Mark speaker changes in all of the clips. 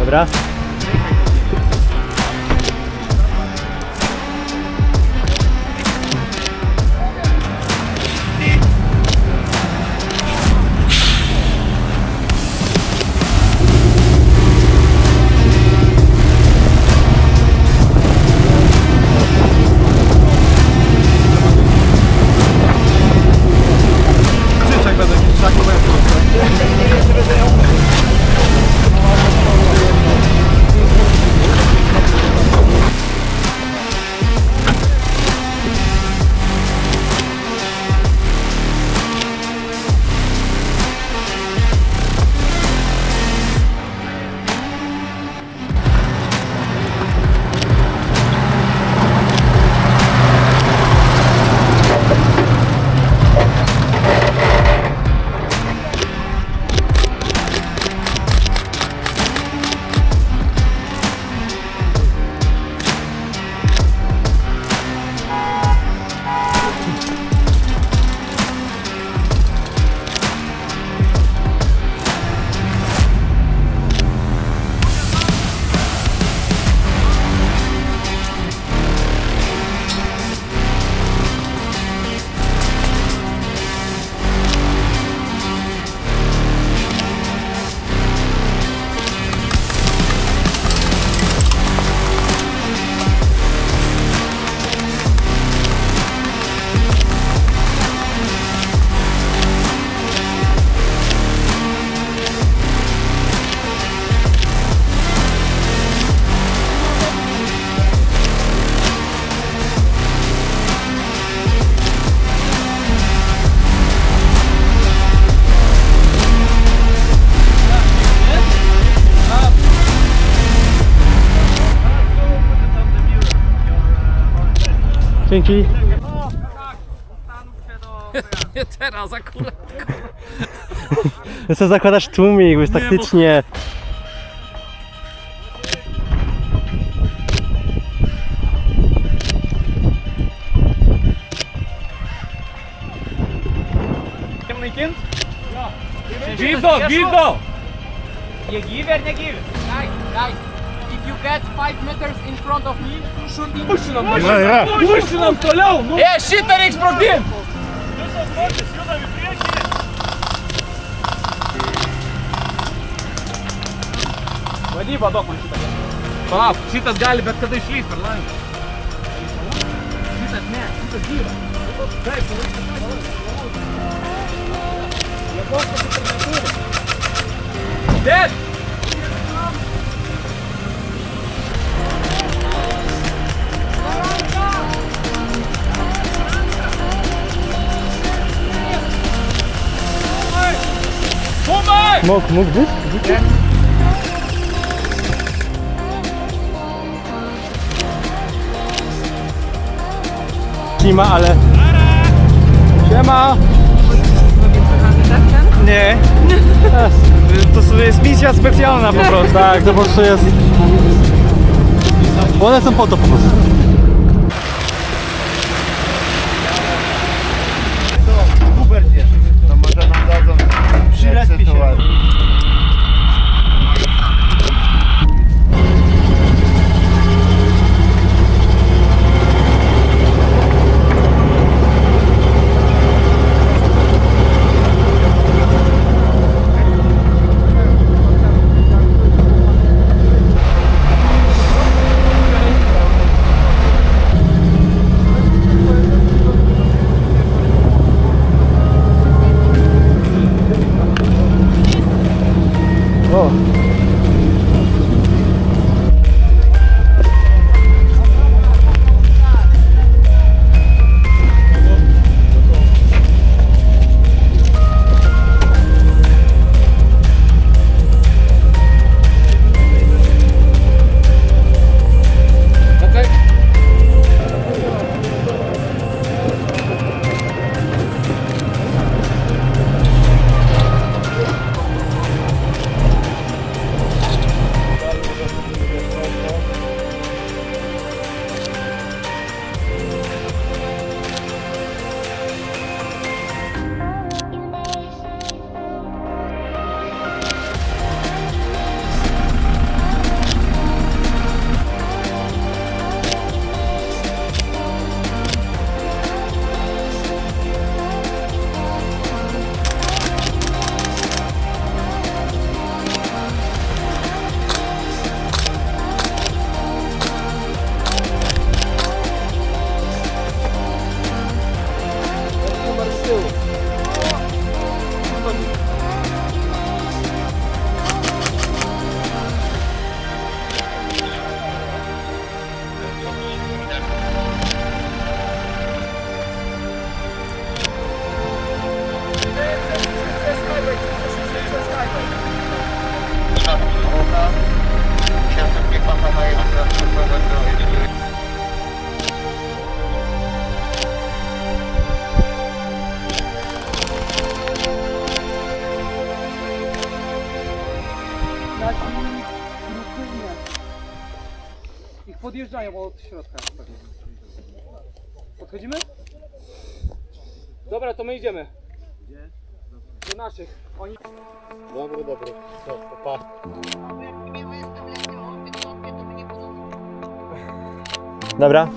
Speaker 1: Dobra. Dzięki.
Speaker 2: Nie teraz akurat.
Speaker 1: Co zakładasz tłumik, już taktycznie.
Speaker 2: Give go, give go!
Speaker 3: You give or nie give? Guys, if you get 5 meters in front of me, shoot in.
Speaker 2: Puść nam to lał!
Speaker 3: Shitter exploding! Vadyba daug man šitą.
Speaker 2: Palauk, šitas gali bet kada išlįsti per langą.
Speaker 3: Šitas ne, šitas gyva. Taip, jėgos kažkaip neturi.
Speaker 2: Dead!
Speaker 1: Mógł być? Klima, ale... Siema! Nie. To jest misja specjalna po prostu. Tak, to po prostu jest... One są po to po prostu.
Speaker 4: No może nam dadzą
Speaker 1: Przyrespie się.
Speaker 3: tyłu. Ich podjeżdżają od środka. Podchodzimy? Dobra, to my idziemy. Gdzie? Do naszych. Oni...
Speaker 4: Dobry. Co, pa.
Speaker 5: Dobra.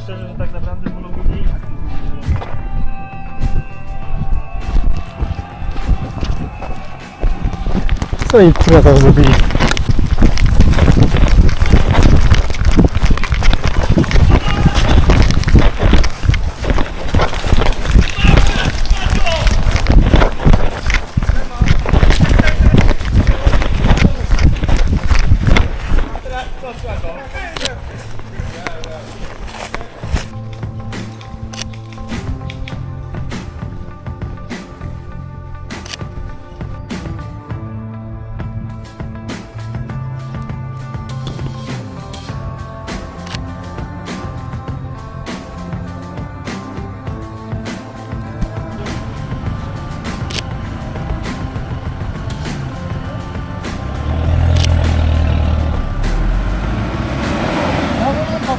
Speaker 5: Szczerze, że tak naprawdę wolałbym nie jechać. Co oni tam zrobili?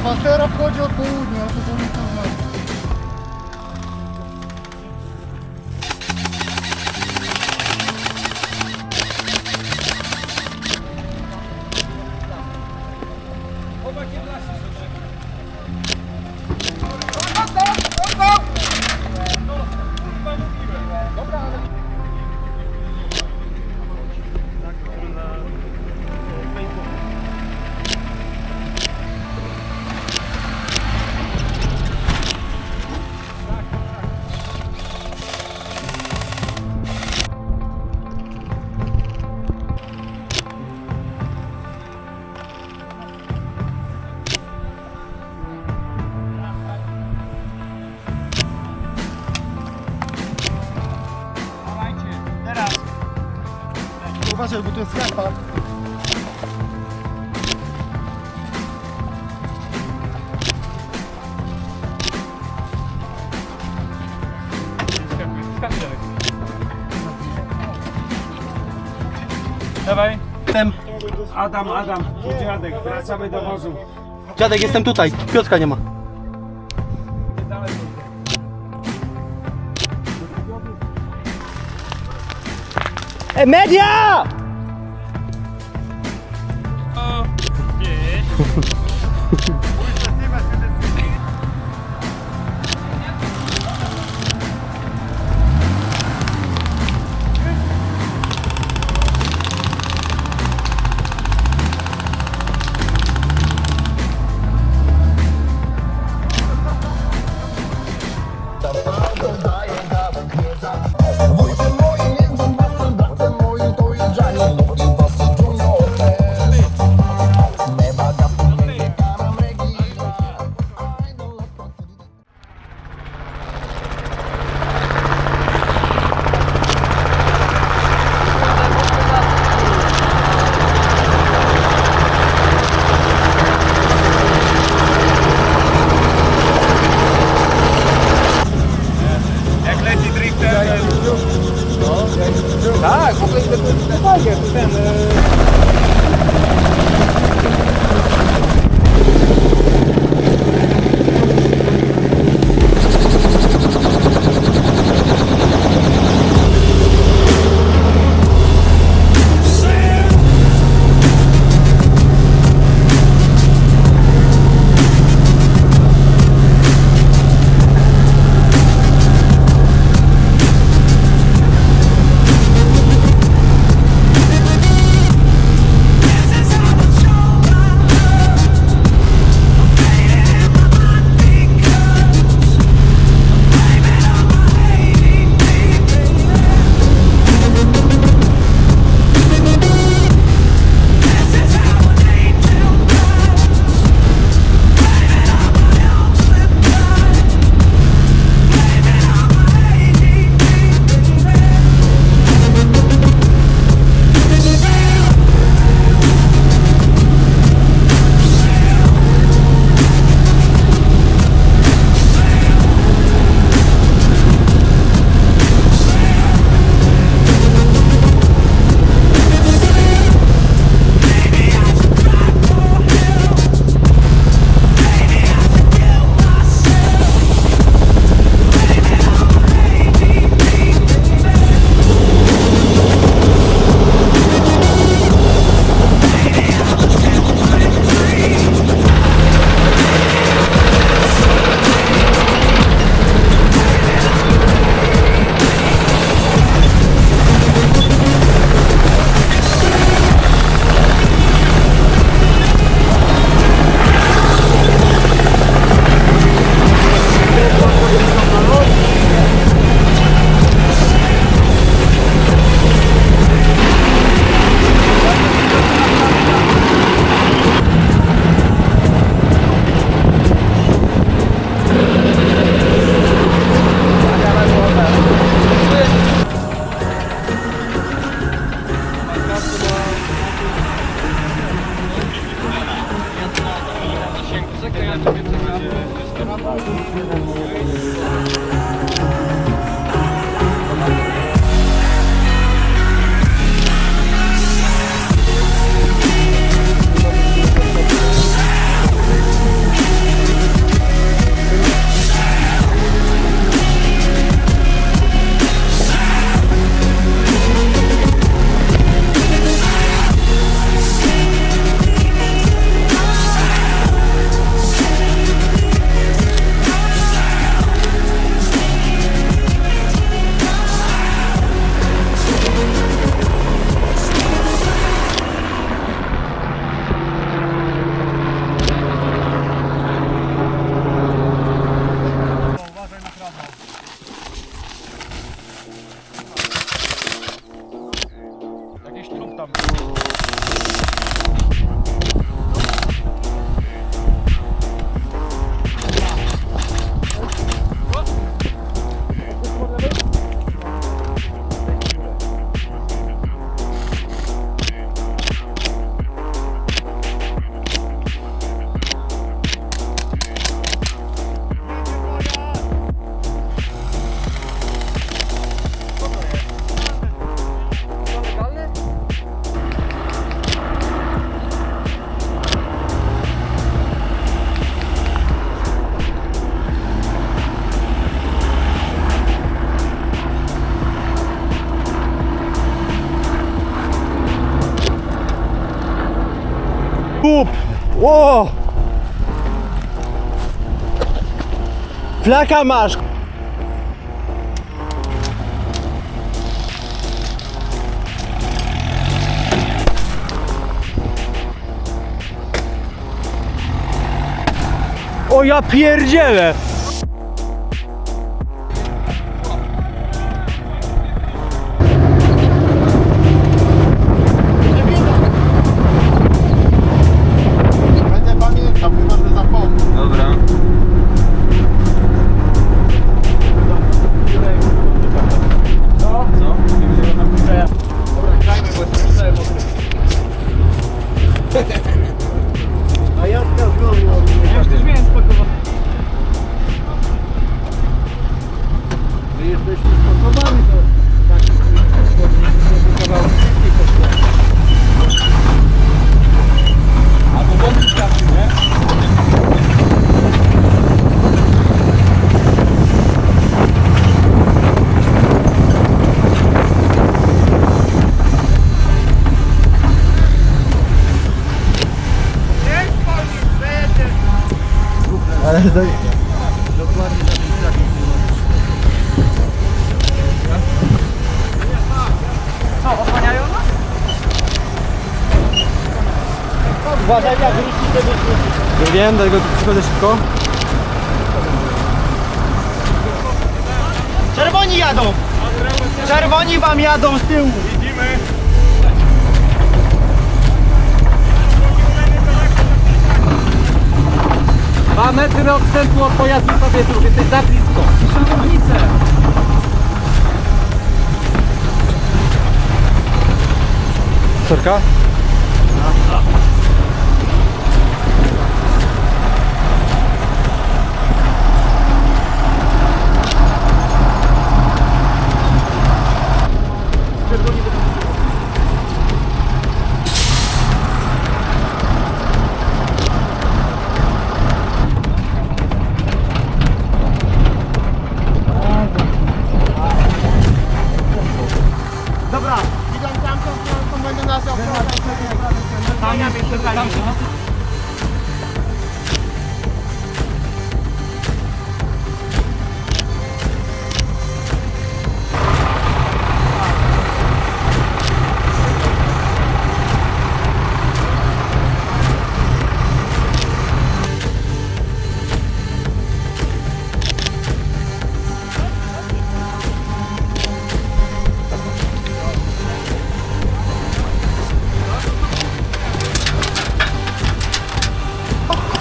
Speaker 4: Pantera wchodzi od południa, to powinno to znać. Uważaj, bo to jest japa.
Speaker 2: Dawaj.
Speaker 4: Jestem.
Speaker 2: Adam, dziadek, wracamy do wozu.
Speaker 4: Dziadek, jestem tutaj. Piotrka nie ma.
Speaker 5: Media!
Speaker 3: Tak, w ogóle ten...
Speaker 2: tam.
Speaker 5: Kup! Ło! Flaka masz! O ja pierdzielę!
Speaker 4: Będę pamiętał, chyba że zapomnę.
Speaker 1: Dobra.
Speaker 4: A ja zgadłem.
Speaker 1: Ja już też miałem spakować.
Speaker 4: Wy jesteście sposobami do takich kawałków.
Speaker 2: Albo bombki trafił, nie?
Speaker 5: Ale to...
Speaker 3: Co, osłaniają nas?
Speaker 5: Uważaj, jak wrócić sobie. Nie wiem, dlatego tu przychodzę szybko. Czerwoni jadą! Czerwoni wam jadą z tyłu!
Speaker 2: Widzimy.
Speaker 3: 2 metry odstępu od pojazdu Sowietów, jesteś za blisko. Szanownice!
Speaker 5: Sorka?
Speaker 4: Dobra, idą tam, to będę nas obchodzić.
Speaker 3: Tam się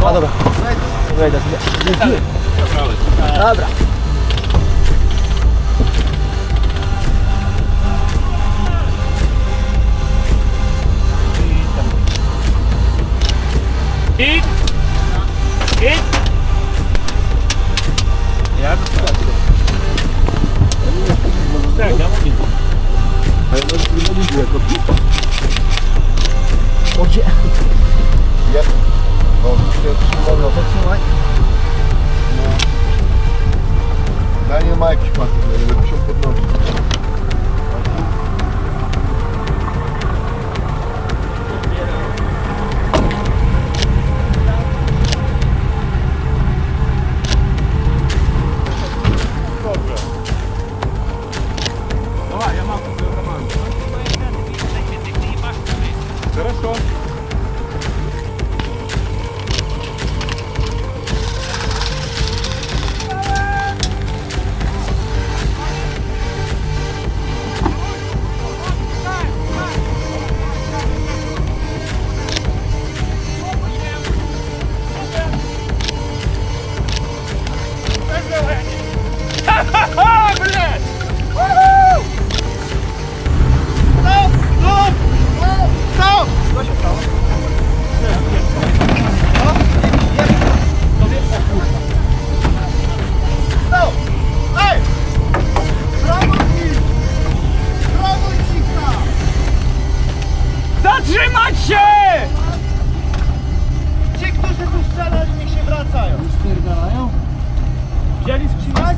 Speaker 5: A dobra. Wejdę sobie. Dobra.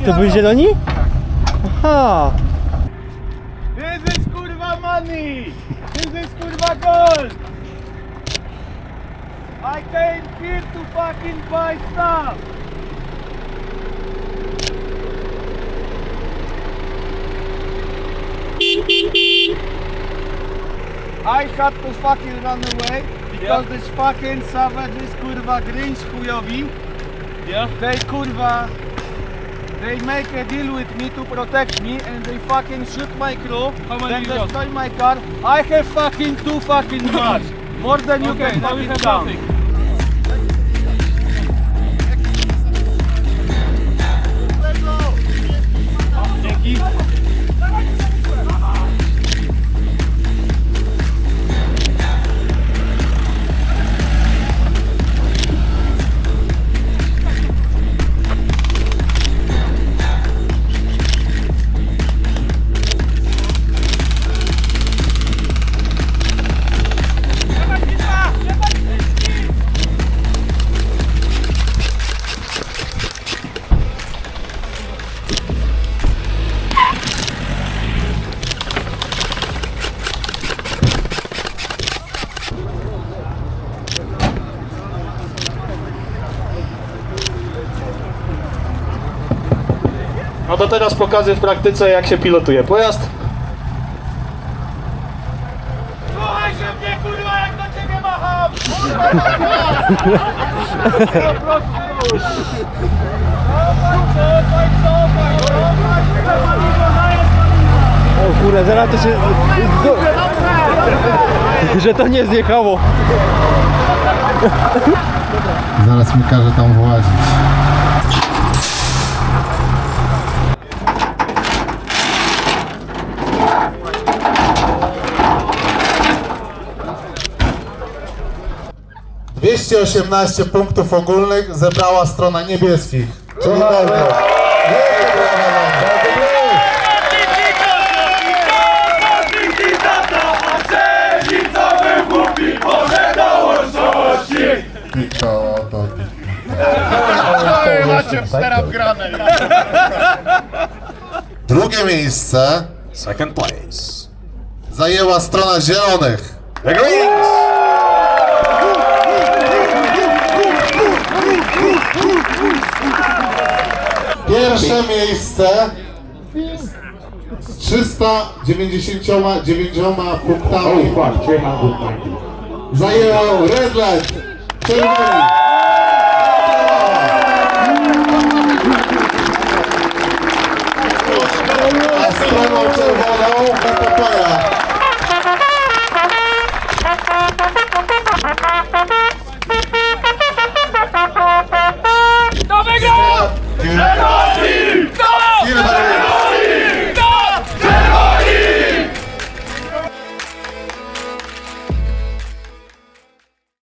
Speaker 5: To byli zieloni? Aha.
Speaker 2: This is kurwa money! This is kurwa gold! I came here to fucking buy stuff! I had to fucking run away because this fucking savages kurwa grinch chujowi.
Speaker 1: Yeah.
Speaker 2: They kurwa, they make a deal with me to protect me and they fucking shoot my crew.
Speaker 1: How many
Speaker 2: then
Speaker 1: you got?
Speaker 2: destroy my car. I have fucking 2 fucking cars. More than you
Speaker 1: Okay,
Speaker 2: can
Speaker 1: now we
Speaker 2: fucking
Speaker 1: have
Speaker 2: count.
Speaker 1: nothing. Dzięki.
Speaker 6: No to teraz pokażę w praktyce, jak się pilotuje pojazd.
Speaker 2: Słuchaj się mnie kurwa, jak do ciebie macham!
Speaker 5: O kurde, zaraz to się... Że to nie zjechało.
Speaker 4: Zaraz mi każe tam włazić. ...218 punktów ogólnych zebrała strona niebieskich. Czyli bardzo.
Speaker 2: Macie teraz wgrane.
Speaker 4: Drugie miejsce
Speaker 6: Second place.
Speaker 4: zajęła strona zielonych.
Speaker 6: The Greens!
Speaker 4: Pierwsze miejsce z 399 punktami zajęło Redland. Czerwoni.